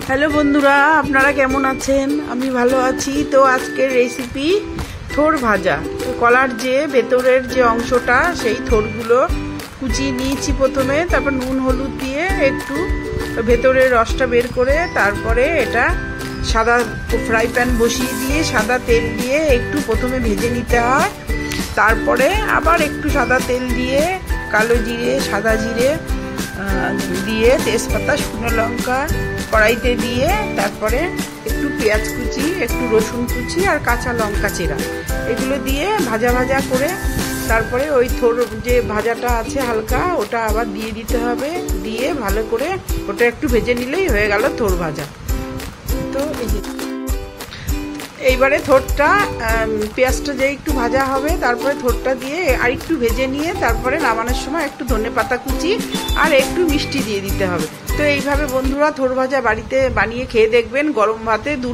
Hello বন্ধুরা, আপনারা কেমন আছেন? আমি ভালো আছি। তো আজকের রেসিপি থোর ভাজা। কলার যে ভেতরের যে অংশটা, সেই থোরগুলো কুচিয়ে নিয়েছি প্রথমে, তারপর নুন হলুদ দিয়ে একটু ভেতরের রসটা বের করে তারপরে এটা সাদা ফ্রাই প্যান বসিয়ে দিয়ে সাদা তেল দিয়ে একটু প্রথমে ভেজে নিতে হয়। তারপরে আবার একটু সাদা তেল দিয়ে কালো জিরে, সাদা জিরে দিয়ে তেজপাতা, শুকনো লঙ্কা কড়াইতে দিয়ে তারপরে একটু পেঁয়াজ কুচি, একটু রসুন কুচি আর কাঁচা লঙ্কা চেরা এগুলো দিয়ে ভাজা ভাজা করে তারপরে ওই থোর যে ভাজাটা আছে হালকা, ওটা আবার দিয়ে দিতে হবে। দিয়ে ভালো করে ওটা একটু ভেজে নিলেই হয়ে গেল থোর ভাজা। তো এইবারে থোরটা পেঁয়াজটা যে একটু ভাজা হবে, তারপরে থোরটা দিয়ে আর একটু ভেজে নিয়ে তারপরে নামানোর সময় একটু ধনেপাতা কুচি আর একটু মিষ্টি দিয়ে দিতে হবে। তো এইভাবে বন্ধুরা থোর ভাজা বাড়িতে বানিয়ে খেয়ে দেখবেন, গরম ভাতে।